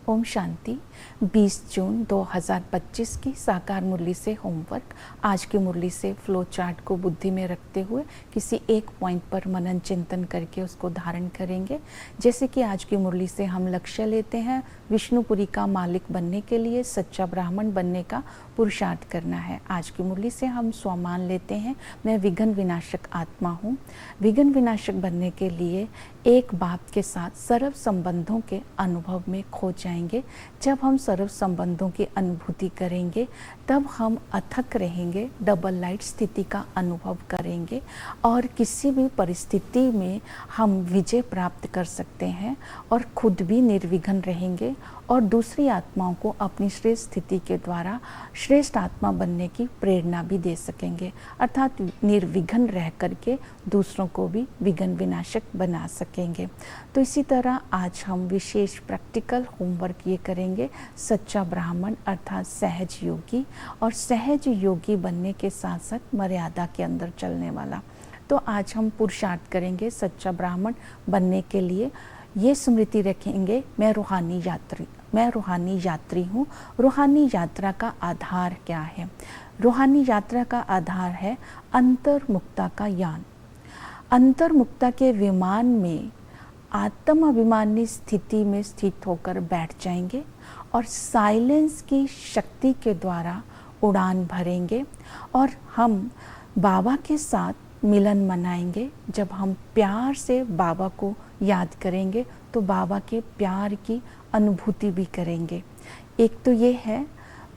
ओम शांति। 20 जून 2025 की साकार मुरली से होमवर्क। आज की मुरली से फ्लो चार्ट को बुद्धि में रखते हुए किसी एक पॉइंट पर मनन चिंतन करके उसको धारण करेंगे। जैसे कि आज की मुरली से हम लक्ष्य लेते हैं विष्णुपुरी का मालिक बनने के लिए सच्चा ब्राह्मण बनने का पुरुषार्थ करना है। आज की मुरली से हम स्वमान लेते हैं मैं विघ्न विनाशक आत्मा हूँ। विघ्न विनाशक बनने के लिए एक बाप के साथ सर्व संबंधों के अनुभव में खो जाएंगे। जब हम सर्व संबंधों की अनुभूति करेंगे तब हम अथक रहेंगे, डबल लाइट स्थिति का अनुभव करेंगे और किसी भी परिस्थिति में हम विजय प्राप्त कर सकते हैं और खुद भी निर्विघ्न रहेंगे और दूसरी आत्माओं को अपनी श्रेष्ठ स्थिति के द्वारा श्रेष्ठ आत्मा बनने की प्रेरणा भी दे सकेंगे, अर्थात निर्विघ्न रह करके दूसरों को भी विघ्न विनाशक बना सकेंगे। तो इसी तरह आज हम विशेष प्रैक्टिकल होमवर्क ये करेंगे सच्चा ब्राह्मण अर्थात सहज योगी और सहज योगी बनने के साथ साथ मर्यादा के अंदर चलने वाला। तो आज हम पुरुषार्थ करेंगे सच्चा ब्राह्मण बनने के लिए। ये स्मृति रखेंगे मैं रूहानी यात्री हूँ। रूहानी यात्रा का आधार क्या है? रूहानी यात्रा का आधार है अंतर्मुक्ता का यान। अंतर्मुक्ता के विमान में आत्म अभिमानी स्थिति में स्थित होकर बैठ जाएंगे और साइलेंस की शक्ति के द्वारा उड़ान भरेंगे और हम बाबा के साथ मिलन मनाएंगे। जब हम प्यार से बाबा को याद करेंगे तो बाबा के प्यार की अनुभूति भी करेंगे। एक तो ये है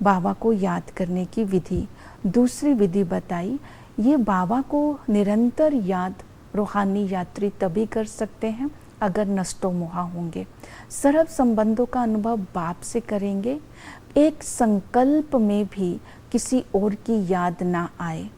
बाबा को याद करने की विधि। दूसरी विधि बताई, ये बाबा को निरंतर याद रूहानी यात्री तभी कर सकते हैं अगर नष्टो मोहा होंगे। सर्व संबंधों का अनुभव बाप से करेंगे। एक संकल्प में भी किसी और की याद ना आए।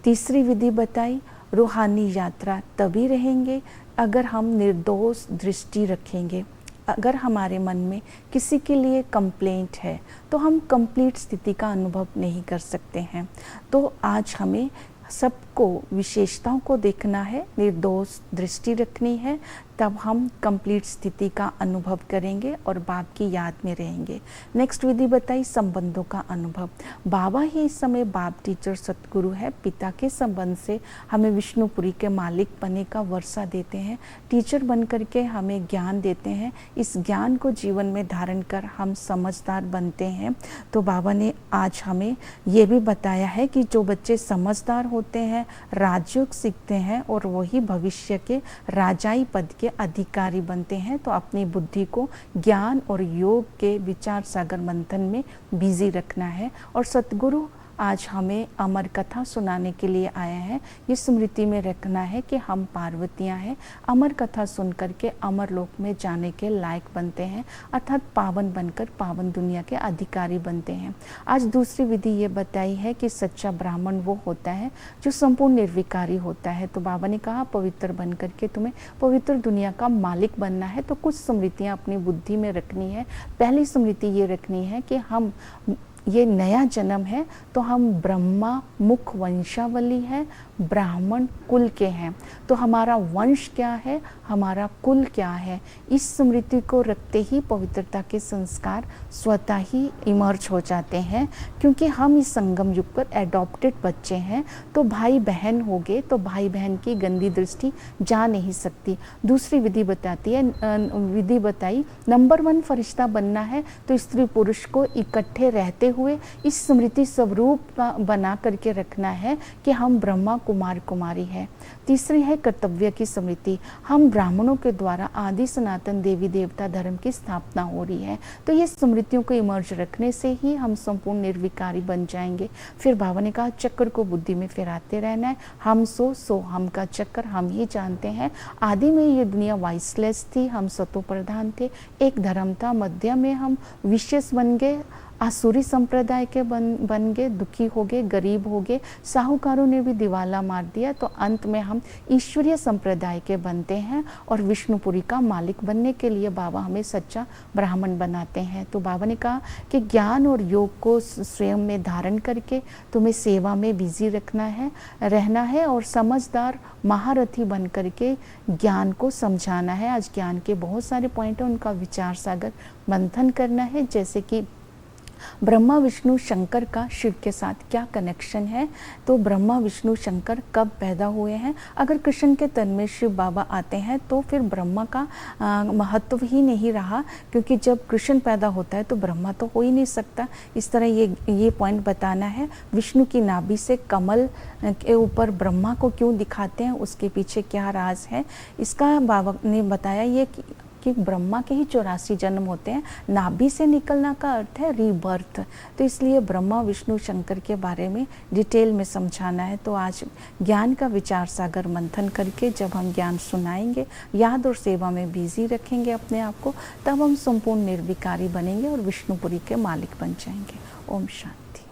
तीसरी विधि बताई, रूहानी यात्रा तभी रहेंगे अगर हम निर्दोष दृष्टि रखेंगे। अगर हमारे मन में किसी के लिए कंप्लेंट है तो हम कंप्लीट स्थिति का अनुभव नहीं कर सकते हैं। तो आज हमें सबको विशेषताओं को देखना है, निर्दोष दृष्टि रखनी है, तब हम कंप्लीट स्थिति का अनुभव करेंगे और बाप की याद में रहेंगे। नेक्स्ट विधि बताई संबंधों का अनुभव। बाबा ही इस समय बाप टीचर सतगुरु है। पिता के संबंध से हमें विष्णुपुरी के मालिक बनने का वर्षा देते हैं, टीचर बन करके हमें ज्ञान देते हैं। इस ज्ञान को जीवन में धारण कर हम समझदार बनते हैं। तो बाबा ने आज हमें ये भी बताया है कि जो बच्चे समझदार होते हैं, राजयोग सीखते हैं और वही भविष्य के राजाई पद के अधिकारी बनते हैं। तो अपनी बुद्धि को ज्ञान और योग के विचार सागर मंथन में बिजी रखना है। और सतगुरु आज हमें अमर कथा सुनाने के लिए आया है। ये स्मृति में रखना है कि हम पार्वतियां हैं, अमर कथा सुन करके अमर लोक में जाने के लायक बनते हैं, अर्थात पावन बनकर पावन दुनिया के अधिकारी बनते हैं। आज दूसरी विधि ये बताई है कि सच्चा ब्राह्मण वो होता है जो संपूर्ण निर्विकारी होता है। तो बाबा ने कहा पवित्र बन करके तुम्हें पवित्र दुनिया का मालिक बनना है। तो कुछ स्मृतियाँ अपनी बुद्धि में रखनी है। पहली स्मृति ये रखनी है कि हम ये नया जन्म है तो हम ब्रह्मा मुख वंशावली है, ब्राह्मण कुल के हैं। तो हमारा वंश क्या है, हमारा कुल क्या है, इस स्मृति को रखते ही पवित्रता के संस्कार स्वतः ही इमर्ज हो जाते हैं। क्योंकि हम इस संगम युग पर एडॉप्टेड बच्चे हैं। तो भाई बहन हो गए तो भाई बहन की गंदी दृष्टि जा नहीं सकती। दूसरी विधि बताती है, विधि बताई नंबर 1 फरिश्ता बनना है तो स्त्री पुरुष को इकट्ठे रहते हुए इस स्मृति स्वरूप बना करके रखना है कि हम ब्रह्मा कुमार कुमारी है। तीसरी है कर्तव्य की स्मृति। हम ब्राह्मणों के द्वारा आदि सनातन देवी देवता धर्म की स्थापना हो रही है। तो ये स्मृतियों को इमर्ज रखने से ही हम संपूर्ण निर्विकारी बन जाएंगे। फिर बाबा ने कहा चक्र को बुद्धि में फिराते रहना है। हम सो हम का चक्कर हम ही जानते हैं। आदि में ये दुनिया वाइसलेस थी, हम सतो प्रधान थे, एक धर्म था, मध्य में हम विशेष बन गए, आसुरी संप्रदाय के बन गए, दुखी हो गए, गरीब हो गए, साहूकारों ने भी दिवाला मार दिया। तो अंत में हम ईश्वरीय संप्रदाय के बनते हैं और विष्णुपुरी का मालिक बनने के लिए बाबा हमें सच्चा ब्राह्मण बनाते हैं। तो बाबा ने कहा कि ज्ञान और योग को स्वयं में धारण करके तुम्हें सेवा में बिजी रहना है और समझदार महारथी बन करके ज्ञान को समझाना है। आज ज्ञान के बहुत सारे पॉइंट हैं, उनका विचार सागर मंथन करना है। जैसे कि ब्रह्मा विष्णु शंकर का शिव के साथ क्या कनेक्शन है, तो ब्रह्मा विष्णु शंकर कब पैदा हुए हैं। अगर कृष्ण के तन में शिव बाबा आते हैं तो फिर ब्रह्मा का महत्व ही नहीं रहा, क्योंकि जब कृष्ण पैदा होता है तो ब्रह्मा तो हो ही नहीं सकता। इस तरह ये पॉइंट बताना है। विष्णु की नाभि से कमल के ऊपर ब्रह्मा को क्यों दिखाते हैं, उसके पीछे क्या राज है, इसका बाबा ने बताया ये कि ब्रह्मा के ही 84 जन्म होते हैं। नाभि से निकलना का अर्थ है रीबर्थ। तो इसलिए ब्रह्मा विष्णु शंकर के बारे में डिटेल में समझाना है। तो आज ज्ञान का विचार सागर मंथन करके जब हम ज्ञान सुनाएंगे, याद और सेवा में बिजी रखेंगे अपने आप को, तब हम संपूर्ण निर्विकारी बनेंगे और विष्णुपुरी के मालिक बन जाएंगे। ओम शांति।